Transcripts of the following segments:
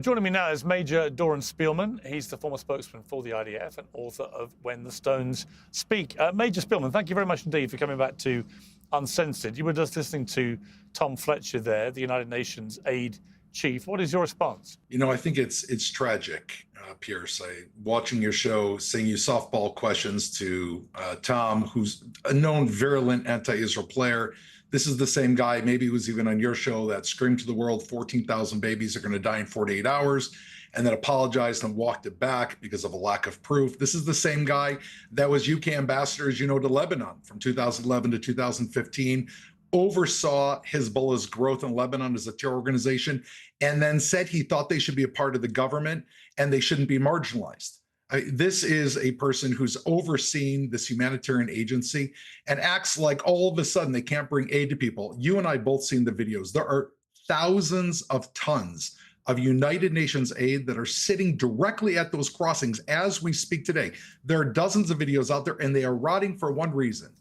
Joining me now is Major Doron Spielman. He's the former spokesman for the IDF and author of When the Stones Speak. Major Spielman, thank you very much indeed for coming back to Uncensored. You were just listening to Tom Fletcher there, the United Nations aid chief. What is your response? You know, I think it's tragic, Piers. Watching your show, seeing you softball questions to Tom, who's a known virulent anti-Israel player. This is the same guy, maybe he was even on your show, that screamed to the world 14,000 babies are going to die in 48 hours, and then apologized and walked it back because of a lack of proof. This is the same guy that was UK ambassador, as you know, to Lebanon from 2011 to 2015, oversaw Hezbollah's growth in Lebanon as a terror organization, and then said he thought they should be a part of the government and they shouldn't be marginalized. This is a person who's overseen this humanitarian agency and acts like all of a sudden they can't bring aid to people. You and I both seen the videos. There are thousands of tons of United Nations aid that are sitting directly at those crossings as we speak today. There are dozens of videos out there, and they are rotting for one reason.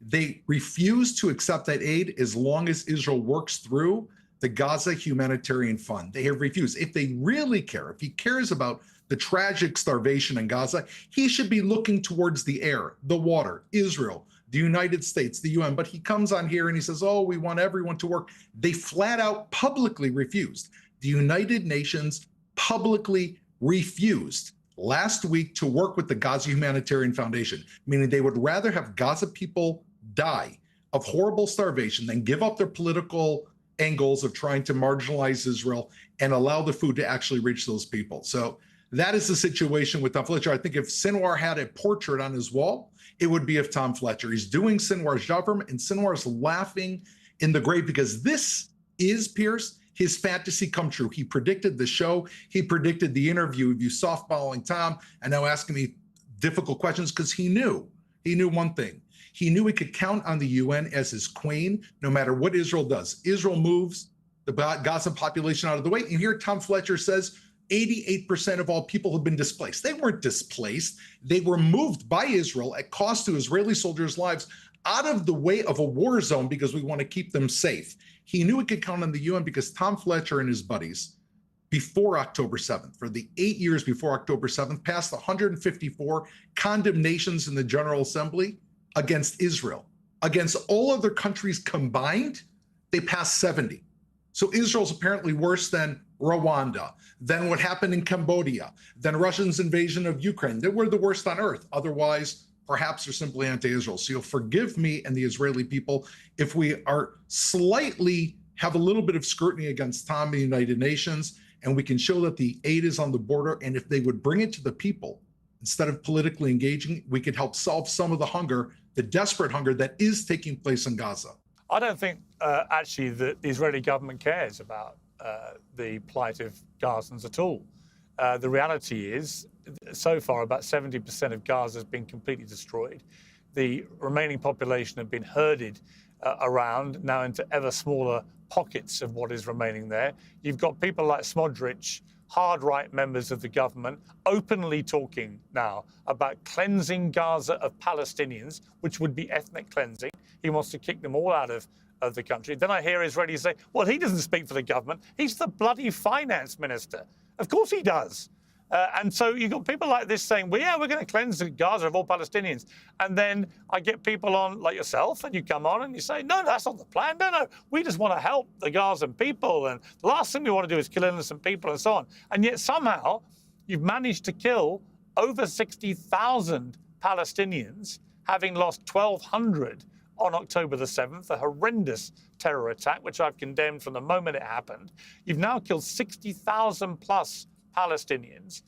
They refuse to accept that aid as long as Israel works through the Gaza Humanitarian Fund. They have refused. If they really care, if he cares about the tragic starvation in Gaza, he should be looking towards the air, the water, Israel, the United States, the UN. But he comes on here and he says, oh, we want everyone to work. They flat out publicly refused. The United Nations publicly refused last week to work with the Gaza Humanitarian Foundation, meaning they would rather have Gaza people die of horrible starvation than give up their political angles of trying to marginalize Israel and allow the food to actually reach those people. So that is the situation with Tom Fletcher. I think if Sinwar had a portrait on his wall, it would be of Tom Fletcher. He's doing Sinwar's job for him, and Sinwar's laughing in the grave because this is, Piers, his fantasy come true. He predicted the show. He predicted the interview of you softballing Tom and now asking me difficult questions because he knew one thing. He knew he could count on the UN as his queen, no matter what Israel does. Israel moves the Gaza population out of the way. And here Tom Fletcher says 88% of all people have been displaced. They weren't displaced. They were moved by Israel at cost to Israeli soldiers' lives out of the way of a war zone because we want to keep them safe. He knew he could count on the UN because Tom Fletcher and his buddies, before October 7th, for the 8 years before October 7th, passed 154 condemnations in the General Assembly against Israel. Against all other countries combined, they passed 70. So Israel's apparently worse than Rwanda, than what happened in Cambodia, than Russia's invasion of Ukraine. They were the worst on earth. Otherwise, perhaps they're simply anti-Israel. So you'll forgive me and the Israeli people if we are slightly have a little bit of scrutiny against Tom and the United Nations, and we can show that the aid is on the border. And if they would bring it to the people instead of politically engaging, we could help solve some of the hunger, the desperate hunger that is taking place in Gaza. I don't think actually that the Israeli government cares about the plight of Gazans at all. The reality is, so far, about 70% of Gaza has been completely destroyed. The remaining population have been herded around now into ever smaller pockets of what is remaining there. You've got people like Smodrich, hard right members of the government, openly talking now about cleansing Gaza of Palestinians, which would be ethnic cleansing. He wants to kick them all out of the country. Then I hear Israelis say, well, he doesn't speak for the government. He's the bloody finance minister. Of course he does. And so you've got people like this saying, well, yeah, we're going to cleanse Gaza of all Palestinians. And then I get people on like yourself, and you come on and you say, no, that's not the plan. No, we just want to help the Gazan people. And the last thing we want to do is kill innocent people and so on. And yet somehow you've managed to kill over 60,000 Palestinians, having lost 1,200 on October the 7th, a horrendous terror attack, which I've condemned from the moment it happened. You've now killed 60,000 plus Palestinians.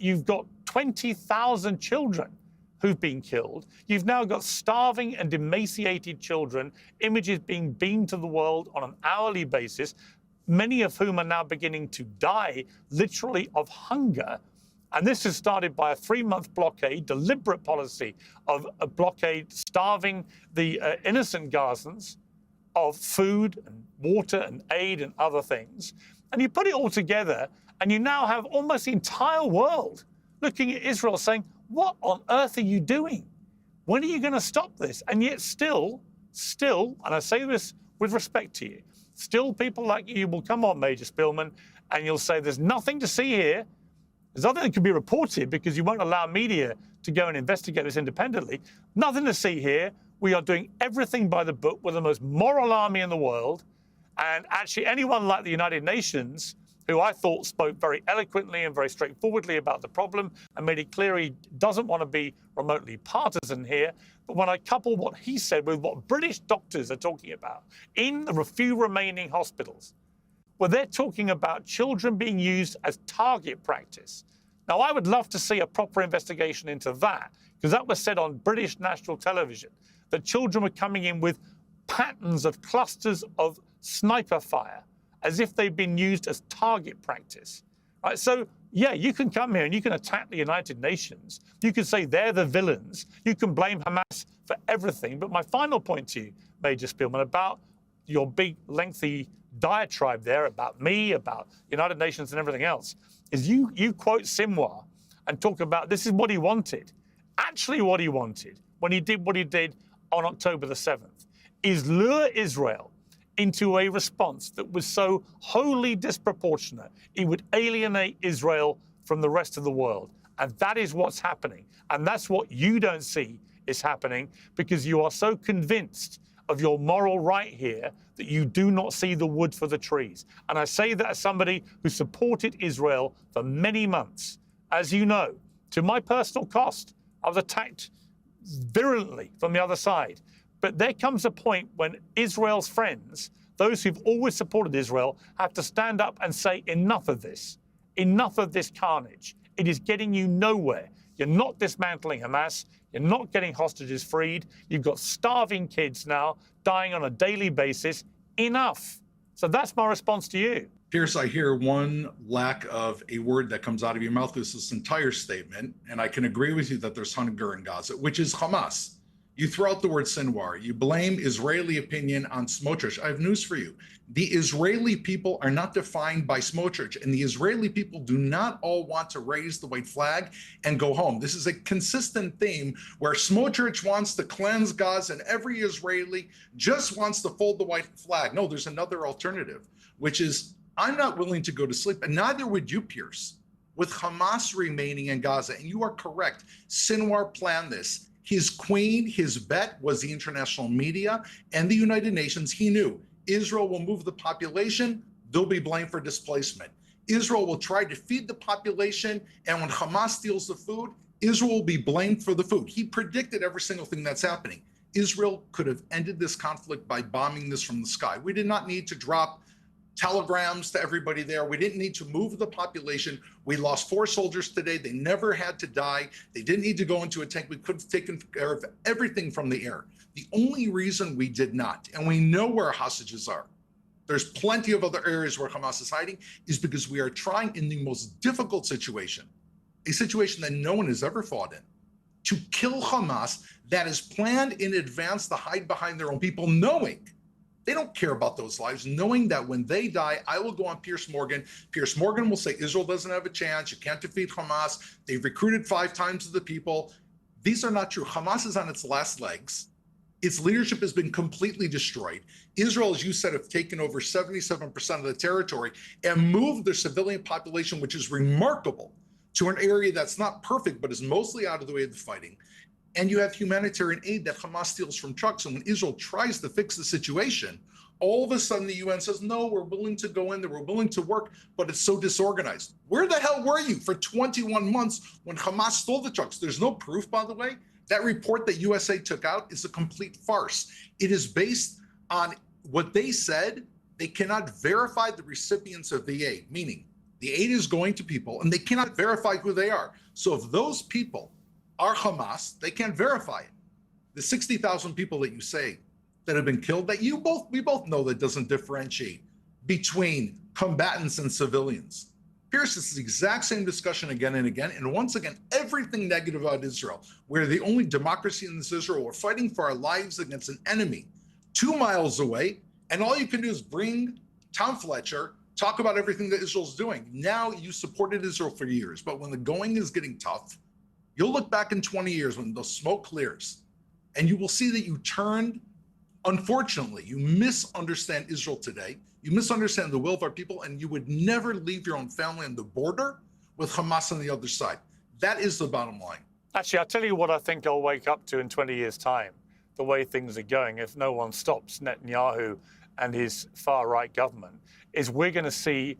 You've got 20,000 children who've been killed. You've now got starving and emaciated children, images being beamed to the world on an hourly basis, many of whom are now beginning to die literally of hunger. And this is started by a 3-month blockade, deliberate policy of a blockade, starving the innocent Gazans of food and water and aid and other things. And you put it all together, and you now have almost the entire world looking at Israel saying, what on earth are you doing? When are you going to stop this? And yet still, and I say this with respect to you, still people like you will come on, Major Spielman, and you'll say there's nothing to see here. There's nothing that can be reported because you won't allow media to go and investigate this independently. Nothing to see here. We are doing everything by the book. We're the most moral army in the world. And actually, anyone like the United Nations, who I thought spoke very eloquently and very straightforwardly about the problem and made it clear he doesn't want to be remotely partisan here. But when I couple what he said with what British doctors are talking about in the few remaining hospitals, where they're talking about children being used as target practice. Now, I would love to see a proper investigation into that, because that was said on British national television, that children were coming in with patterns of clusters of sniper fire, as if they've been used as target practice. Right? So, yeah, you can come here and you can attack the United Nations. You can say they're the villains. You can blame Hamas for everything. But my final point to you, Major Spielman, about your big, lengthy diatribe there about me, about United Nations and everything else, is you quote Sinwar and talk about this is what he wanted. Actually, what he wanted when he did what he did on October the 7th is lure Israel into a response that was so wholly disproportionate, it would alienate Israel from the rest of the world. And that is what's happening. And that's what you don't see is happening, because you are so convinced of your moral right here that you do not see the wood for the trees. And I say that as somebody who supported Israel for many months. As you know, to my personal cost, I was attacked virulently from the other side. But there comes a point when Israel's friends, those who've always supported Israel, have to stand up and say, enough of this carnage. It is getting you nowhere. You're not dismantling Hamas. You're not getting hostages freed. You've got starving kids now dying on a daily basis. Enough. So that's my response to you. Piers, I hear one lack of a word that comes out of your mouth with this entire statement, and I can agree with you that there's hunger in Gaza, which is Hamas. You throw out the word Sinwar. You blame Israeli opinion on Smotrich. I have news for you. The Israeli people are not defined by Smotrich, and the Israeli people do not all want to raise the white flag and go home. This is a consistent theme where Smotrich wants to cleanse Gaza and every Israeli just wants to fold the white flag. No, there's another alternative, which is I'm not willing to go to sleep, and neither would you, Piers, with Hamas remaining in Gaza. And you are correct. Sinwar planned this. His queen, his bet was the international media and the United Nations. He knew Israel will move the population, they'll be blamed for displacement. Israel will try to feed the population, and when Hamas steals the food, Israel will be blamed for the food. He predicted every single thing that's happening. Israel could have ended this conflict by bombing this from the sky. We did not need to drop telegrams to everybody there. We didn't need to move the population. We lost 4 soldiers today. They never had to die. They didn't need to go into a tank. We could have taken care of everything from the air. The only reason we did not, and we know where hostages are, there's plenty of other areas where Hamas is hiding, is because we are trying in the most difficult situation, a situation that no one has ever fought in, to kill Hamas that is planned in advance to hide behind their own people, knowing they don't care about those lives, knowing that when they die, I will go on Piers Morgan. Piers Morgan will say Israel doesn't have a chance. You can't defeat Hamas. They've recruited 5 times the people. These are not true. Hamas is on its last legs. Its leadership has been completely destroyed. Israel, as you said, have taken over 77% of the territory and moved their civilian population, which is remarkable, to an area that's not perfect, but is mostly out of the way of the fighting. And you have humanitarian aid that Hamas steals from trucks. And when Israel tries to fix the situation, all of a sudden the UN says, no, we're willing to go in there, we're willing to work, but it's so disorganized. Where the hell were you for 21 months when Hamas stole the trucks? There's no proof, by the way. That report that USA took out is a complete farce. It is based on what they said. They cannot verify the recipients of the aid, meaning the aid is going to people and they cannot verify who they are. So if those people are Hamas, they can't verify it. The 60,000 people that you say that have been killed, that we both know that doesn't differentiate between combatants and civilians. Piers, it's the exact same discussion again and again. And once again, everything negative about Israel. We're the only democracy in this Israel. We're fighting for our lives against an enemy 2 miles away. And all you can do is bring Tom Fletcher, talk about everything that Israel's doing. Now you supported Israel for years, but when the going is getting tough, you'll look back in 20 years when the smoke clears, and you will see that you turned, unfortunately, you misunderstand Israel today. you misunderstand the will of our people, and you would never leave your own family on the border with Hamas on the other side. That is the bottom line. Actually, I'll tell you what I think I'll wake up to in 20 years' time, the way things are going, if no one stops Netanyahu and his far-right government, is we're going to see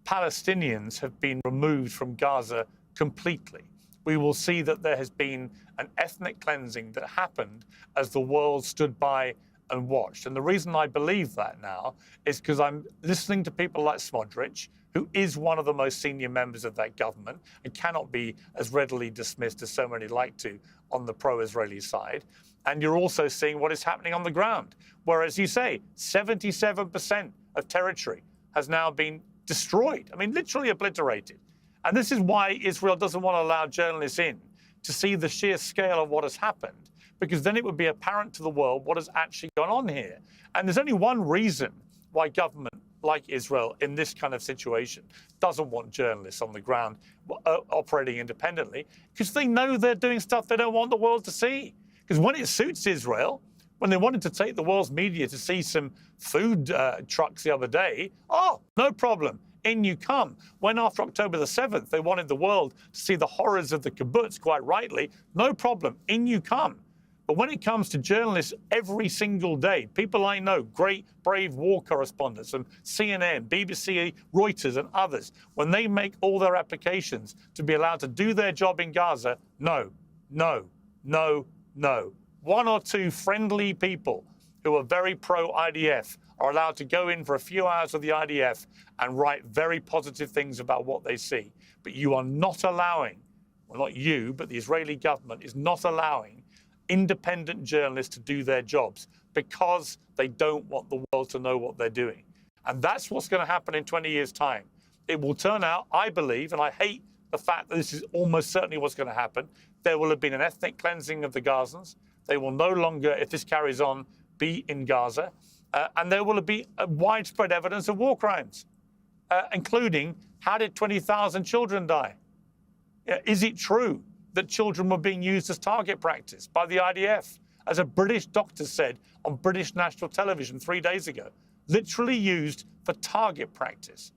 Palestinians have been removed from Gaza completely. We will see that there has been an ethnic cleansing that happened as the world stood by and watched. And the reason I believe that now is because I'm listening to people like Smotrich, who is one of the most senior members of that government and cannot be as readily dismissed as so many like to on the pro-Israeli side. And you're also seeing what is happening on the ground, where, as you say, 77% of territory has now been destroyed. I mean, literally obliterated. And this is why Israel doesn't want to allow journalists in to see the sheer scale of what has happened, because then it would be apparent to the world what has actually gone on here. And there's only one reason why government like Israel in this kind of situation doesn't want journalists on the ground operating independently, because they know they're doing stuff they don't want the world to see. Because when it suits Israel, when they wanted to take the world's media to see some food trucks the other day, oh, no problem, in you come. When after October the 7th, they wanted the world to see the horrors of the kibbutz, quite rightly, no problem, in you come. But when it comes to journalists every single day, people I know, great, brave war correspondents from CNN, BBC, Reuters, and others, when they make all their applications to be allowed to do their job in Gaza, no, no, no, no. One or two friendly people who are very pro-IDF are allowed to go in for a few hours with the IDF and write very positive things about what they see. But you are not allowing, well, not you, but the Israeli government is not allowing independent journalists to do their jobs because they don't want the world to know what they're doing. And that's what's going to happen in 20 years' time. It will turn out, I believe, and I hate the fact that this is almost certainly what's going to happen, there will have been an ethnic cleansing of the Gazans. They will no longer, if this carries on, be in Gaza. And there will be widespread evidence of war crimes, including how did 20,000 children die? Is it true that children were being used as target practice by the IDF? As a British doctor said on British national television 3 days ago, literally used for target practice.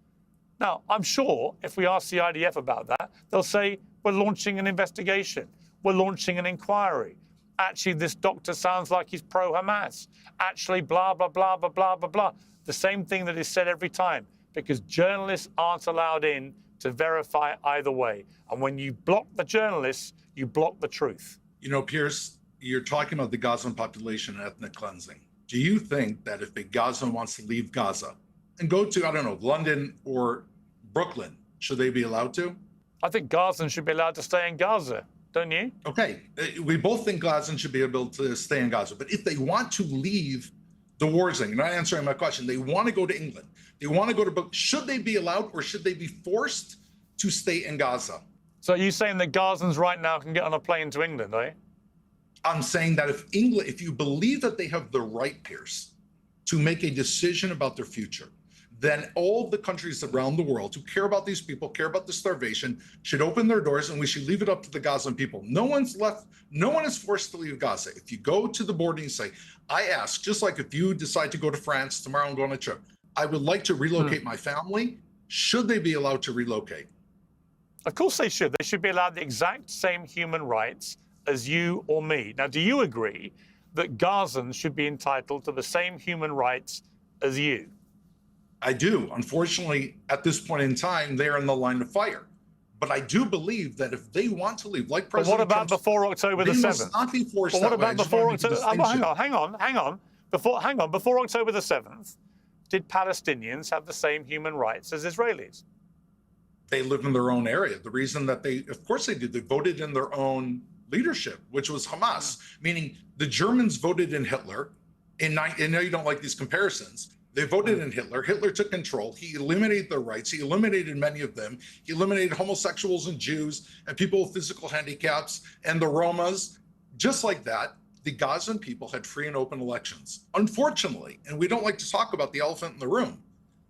Now, I'm sure if we ask the IDF about that, they'll say, we're launching an investigation. We're launching an inquiry. Actually, this doctor sounds like he's pro-Hamas. Actually, blah, blah, blah, blah, blah, blah, blah. The same thing that is said every time, because journalists aren't allowed in to verify either way. And when you block the journalists, you block the truth. You know, Piers, you're talking about the Gazan population and ethnic cleansing. Do you think that if a Gazan wants to leave Gaza and go to, I don't know, London or Brooklyn, should they be allowed to? I think Gazans should be allowed to stay in Gaza, don't you? Okay, we both think Gazans should be able to stay in Gaza. But if they want to leave the war zone, you're not answering my question, they want to go to England, they want to go to, should they be allowed or should they be forced to stay in Gaza? So are you saying that Gazans right now can get on a plane to England, are you? I'm saying that if England, if you believe that they have the right, Piers, to make a decision about their future, then all the countries around the world who care about these people, care about the starvation, should open their doors, and we should leave it up to the Gazan people. No one is forced to leave Gaza. If you go to the border and say, I ask, just like if you decide to go to France tomorrow and go on a trip, I would like to relocate my family, should they be allowed to relocate? Of course they should. They should be allowed the exact same human rights as you or me. Now, do you agree that Gazans should be entitled to the same human rights as you? I do. Unfortunately, at this point in time, they're in the line of fire. But I do believe that if they want to leave, like President But what about before October the 7th? They must not be forced But what about before October? Hang on. Before October the 7th, did Palestinians have the same human rights as Israelis? They live in their own area. The reason that they, of course they did, they voted in their own leadership, which was Hamas, meaning the Germans voted in Hitler. I know you don't like these comparisons. They voted in Hitler. Hitler took control. He eliminated their rights. He eliminated many of them. He eliminated homosexuals and Jews and people with physical handicaps and the Romas. Just like that, the Gazan people had free and open elections. Unfortunately, and we don't like to talk about the elephant in the room,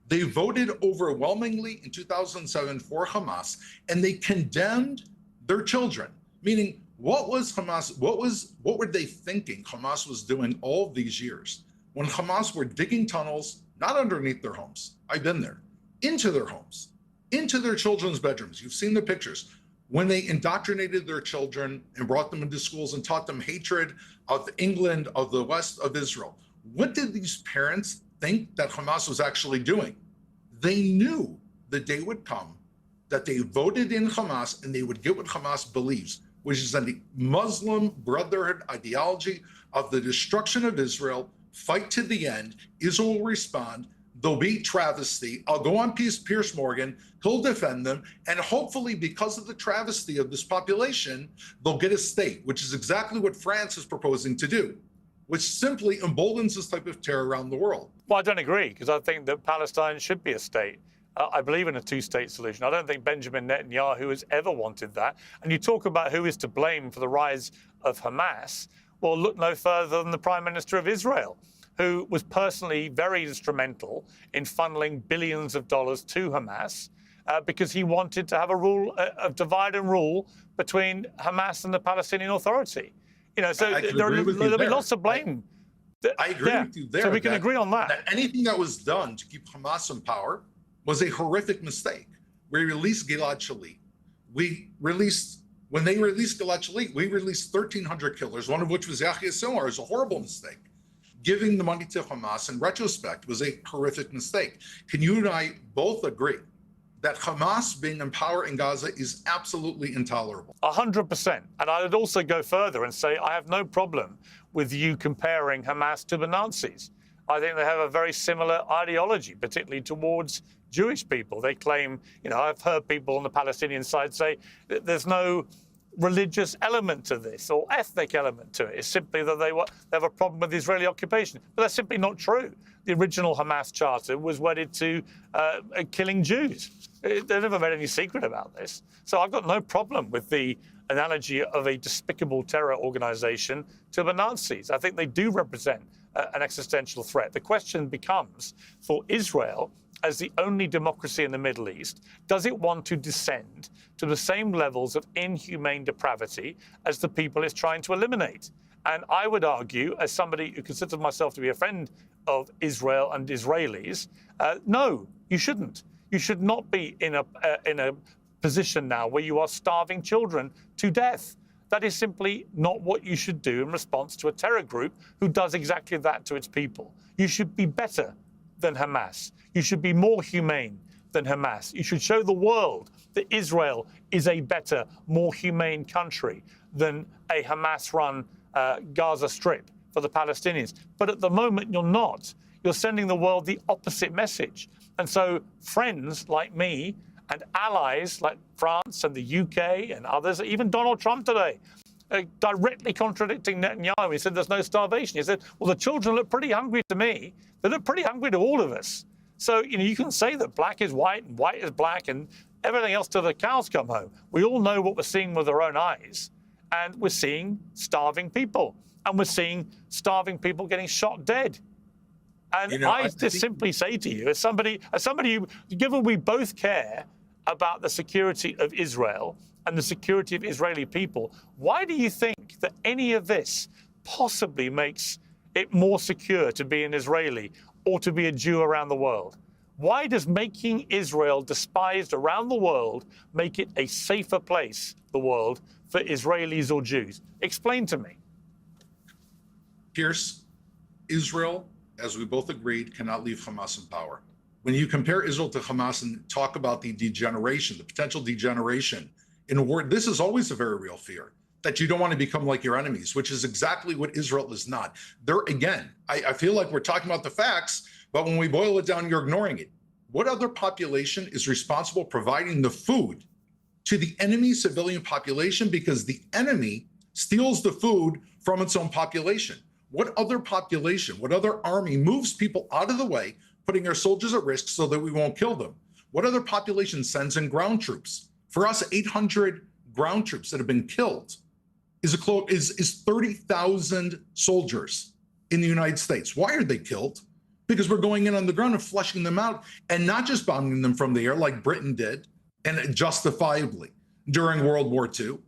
they voted overwhelmingly in 2007 for Hamas, and they condemned their children. Meaning, what was Hamas? What were they thinking Hamas was doing all of these years? When Hamas were digging tunnels, not underneath their homes. I've been there, into their homes, into their children's bedrooms. You've seen the pictures. When they indoctrinated their children and brought them into schools and taught them hatred of England, of the West, of Israel, what did these parents think that Hamas was actually doing? They knew the day would come that they voted in Hamas and they would get what Hamas believes, which is a Muslim Brotherhood ideology of the destruction of Israel, fight to the end, Israel will respond, there'll be travesty, I'll go on Piers Morgan, he'll defend them, and hopefully because of the travesty of this population, they'll get a state, which is exactly what France is proposing to do, which simply emboldens this type of terror around the world. Well, I don't agree, because I think that Palestine should be a state. I believe in a two-state solution. I don't think Benjamin Netanyahu has ever wanted that. And you talk about who is to blame for the rise of Hamas. Well, look no further than the Prime Minister of Israel, who was personally very instrumental in funneling billions of dollars to Hamas because he wanted to have a rule of divide and rule between Hamas and the Palestinian Authority. You know, so there'll be lots of blame. I agree with you there. So we can agree on that. Anything that was done to keep Hamas in power was a horrific mistake. We released Gilad Shalit. When they released Gilad Shalit, we released 1,300 killers, one of which was Yahya Sinwar. It was a horrible mistake. Giving the money to Hamas in retrospect was a horrific mistake. Can you and I both agree that Hamas being in power in Gaza is absolutely intolerable? 100%. And I would also go further and say I have no problem with you comparing Hamas to the Nazis. I think they have a very similar ideology, particularly towards Jewish people. They claim, you know, I've heard people on the Palestinian side say that there's no religious element to this or ethnic element to it. It's simply that they have a problem with Israeli occupation. But that's simply not true. The original Hamas charter was wedded to killing Jews. They never made any secret about this. So I've got no problem with the analogy of a despicable terror organization to the Nazis. I think they do represent an existential threat. The question becomes, for Israel, as the only democracy in the Middle East, does it want to descend to the same levels of inhumane depravity as the people it's trying to eliminate? And I would argue, as somebody who considers myself to be a friend of Israel and Israelis, no, you shouldn't. You should not be in a position now where you are starving children to death. That is simply not what you should do in response to a terror group who does exactly that to its people. You should be better than Hamas. You should be more humane than Hamas. You should show the world that Israel is a better, more humane country than a Hamas-run Gaza Strip for the Palestinians. But at the moment, you're not. You're sending the world the opposite message. And so friends like me and allies like France and the UK and others, even Donald Trump today, directly contradicting Netanyahu. He said there's no starvation. He said, well, the children look pretty hungry to me. They look pretty hungry to all of us. So, you know, you can say that black is white and white is black and everything else till the cows come home. We all know what we're seeing with our own eyes. And we're seeing starving people. And we're seeing starving people getting shot dead. And you know, I just simply say to you, as somebody who, given we both care about the security of Israel and the security of Israeli people, why do you think that any of this possibly makes it more secure to be an Israeli or to be a Jew around the world? Why does making Israel despised around the world make it a safer place, the world, for Israelis or Jews? Explain to me. Piers, Israel, as we both agreed, cannot leave Hamas in power. When you compare Israel to Hamas and talk about the degeneration, the potential degeneration in a war, this is always a very real fear, that you don't want to become like your enemies, which is exactly what Israel is not. There again, I feel like we're talking about the facts, but when we boil it down, you're ignoring it. What other population is responsible providing the food to the enemy civilian population because the enemy steals the food from its own population? What other population, what other army moves people out of the way, putting our soldiers at risk so that we won't kill them? What other population sends in ground troops? For us, 800 ground troops that have been killed is 30,000 soldiers in the United States. Why are they killed? Because we're going in on the ground and flushing them out and not just bombing them from the air like Britain did, and justifiably during World War II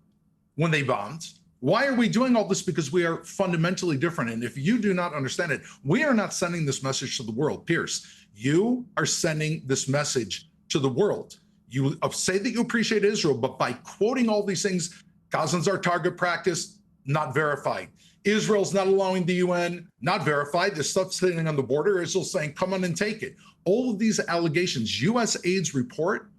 when they bombed. Why are we doing all this? Because we are fundamentally different. And if you do not understand it, we are not sending this message to the world. Piers, you are sending this message to the world. You say that you appreciate Israel, but by quoting all these things, Gazans are target practice, not verified. Israel's not allowing the UN, not verified. There's stuff sitting on the border. Israel's saying, come on and take it. All of these allegations, USAID's report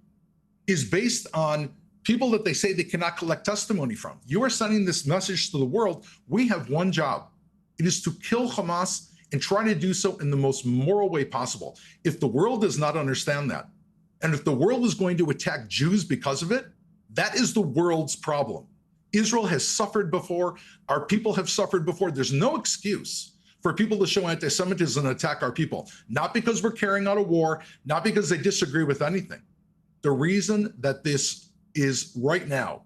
is based on people that they say they cannot collect testimony from. You are sending this message to the world. We have one job. It is to kill Hamas and try to do so in the most moral way possible. If the world does not understand that, and if the world is going to attack Jews because of it, that is the world's problem. Israel has suffered before. Our people have suffered before. There's no excuse for people to show anti-Semitism and attack our people, not because we're carrying out a war, not because they disagree with anything. The reason that this is right now,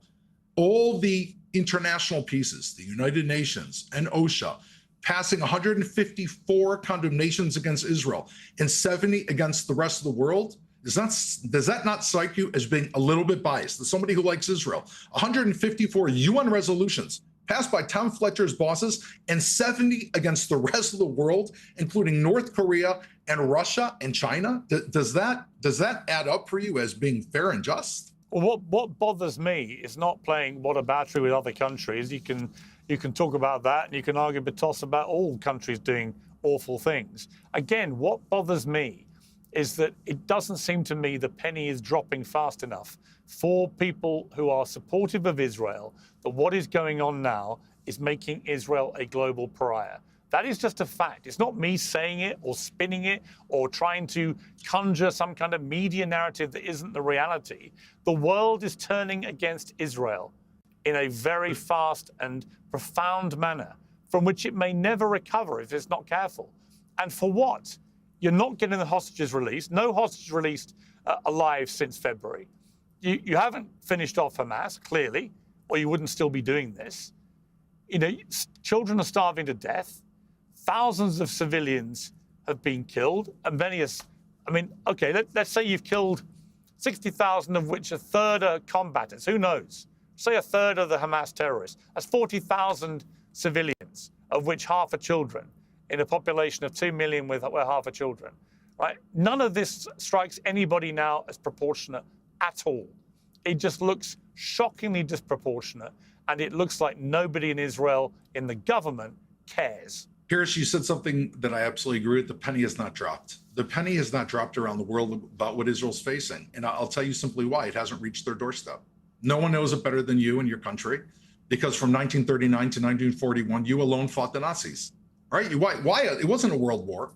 all the international pieces, the United Nations and OSHA, passing 154 condemnations against Israel and 70 against the rest of the world, does that not strike you as being a little bit biased? As somebody who likes Israel, 154 UN resolutions passed by Tom Fletcher's bosses and 70 against the rest of the world, including North Korea and Russia and China. Does that add up for you as being fair and just? Well, what bothers me is not playing whataboutery with other countries. You can talk about that, and you can argue toss about all countries doing awful things. Again, what bothers me is that it doesn't seem to me the penny is dropping fast enough for people who are supportive of Israel, that what is going on now is making Israel a global pariah. That is just a fact. It's not me saying it or spinning it or trying to conjure some kind of media narrative that isn't the reality. The world is turning against Israel in a very fast and profound manner from which it may never recover if it's not careful. And for what? You're not getting the hostages released. No hostages released alive since February. You haven't finished off Hamas, clearly, or you wouldn't still be doing this. You know, children are starving to death. Thousands of civilians have been killed, and many okay, let's say you've killed 60,000, of which a third are combatants. Who knows? Say a third of the Hamas terrorists. That's 40,000 civilians, of which half are children, in a population of 2 million where half are children. Right? None of this strikes anybody now as proportionate at all. It just looks shockingly disproportionate, and it looks like nobody in Israel, in the government, cares. Piers, you said something that I absolutely agree with. The penny has not dropped. The penny has not dropped around the world about what Israel's facing. And I'll tell you simply why. It hasn't reached their doorstep. No one knows it better than you and your country, because from 1939 to 1941, you alone fought the Nazis, right? Why? It wasn't a world war.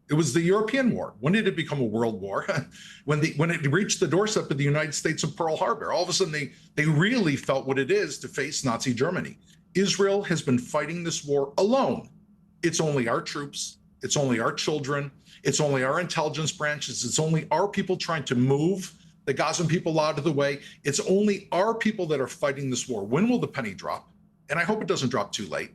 It was the European war. When did it become a world war? when it reached the doorstep of the United States and Pearl Harbor. All of a sudden, they really felt what it is to face Nazi Germany. Israel has been fighting this war alone. It's only our troops. It's only our children. It's only our intelligence branches. It's only our people trying to move the Gazan people out of the way. It's only our people that are fighting this war. When will the penny drop? And I hope it doesn't drop too late.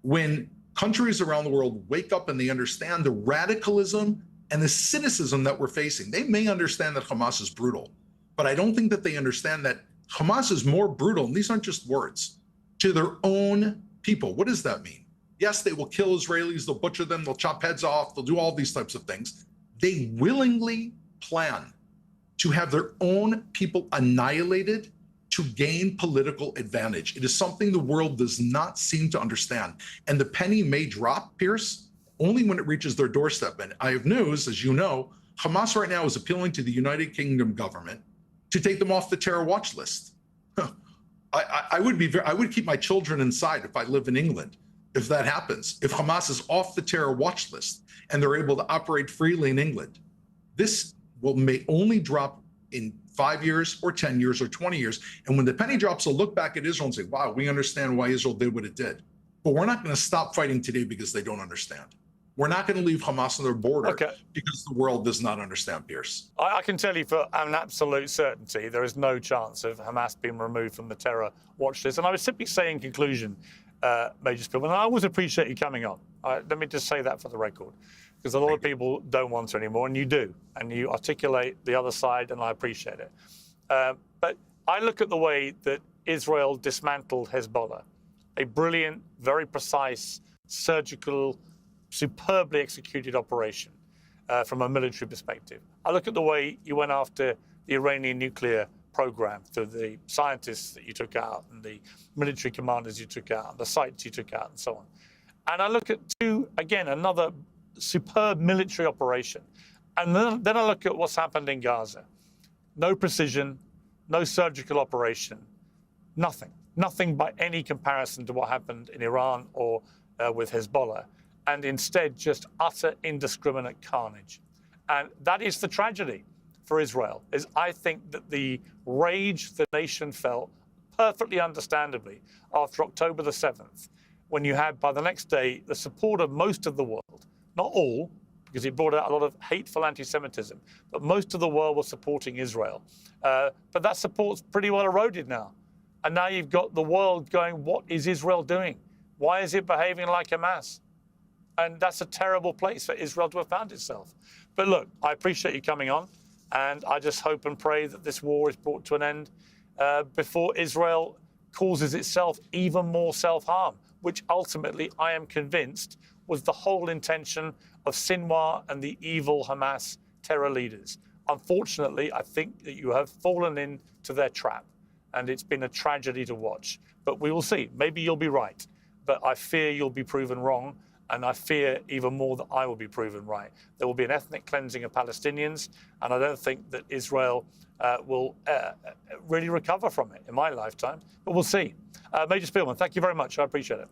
When countries around the world wake up and they understand the radicalism and the cynicism that we're facing. They may understand that Hamas is brutal, but I don't think that they understand that Hamas is more brutal, and these aren't just words, to their own people. What does that mean? Yes, they will kill Israelis, they'll butcher them, they'll chop heads off, they'll do all these types of things. They willingly plan to have their own people annihilated to gain political advantage. It is something the world does not seem to understand. And the penny may drop, Piers, only when it reaches their doorstep. And I have news, as you know, Hamas right now is appealing to the United Kingdom government to take them off the terror watch list. I would keep my children inside if I live in England. If that happens, if Hamas is off the terror watch list and they're able to operate freely in England, this may only drop in 5 years or 10 years or 20 years. And when the penny drops, they'll look back at Israel and say, wow, we understand why Israel did what it did. But we're not going to stop fighting today because they don't understand. We're not going to leave Hamas on their border because the world does not understand, Piers. I can tell you for an absolute certainty, there is no chance of Hamas being removed from the terror watch list. And I would simply say in conclusion, Major Spielman, and I always appreciate you coming on. Let me just say that for the record, because a lot of people don't want to anymore, and you do, and you articulate the other side, and I appreciate it. But I look at the way that Israel dismantled Hezbollah. a brilliant, very precise, surgical, superbly executed operation from a military perspective. I look at the way you went after the Iranian nuclear program, through the scientists that you took out and the military commanders you took out, and the sites you took out, and so on. And I look at another superb military operation. And then I look at what's happened in Gaza. No precision, no surgical operation, nothing by any comparison to what happened in Iran or with Hezbollah, and instead just utter indiscriminate carnage. And that is the tragedy for Israel, is I think that the rage the nation felt, perfectly understandably, after October the 7th, when you had, by the next day, the support of most of the world, not all, because it brought out a lot of hateful anti-Semitism, but most of the world was supporting Israel. But that support's pretty well eroded now. And now you've got the world going, what is Israel doing? Why is it behaving like Hamas? And that's a terrible place for Israel to have found itself. But look, I appreciate you coming on, and I just hope and pray that this war is brought to an end before Israel causes itself even more self-harm, which ultimately, I am convinced, was the whole intention of Sinwar and the evil Hamas terror leaders. Unfortunately, I think that you have fallen into their trap, and it's been a tragedy to watch. But we will see. Maybe you'll be right, but I fear you'll be proven wrong, and I fear even more that I will be proven right. There will be an ethnic cleansing of Palestinians, and I don't think that Israel will really recover from it in my lifetime, but we'll see. Major Spielman, thank you very much. I appreciate it.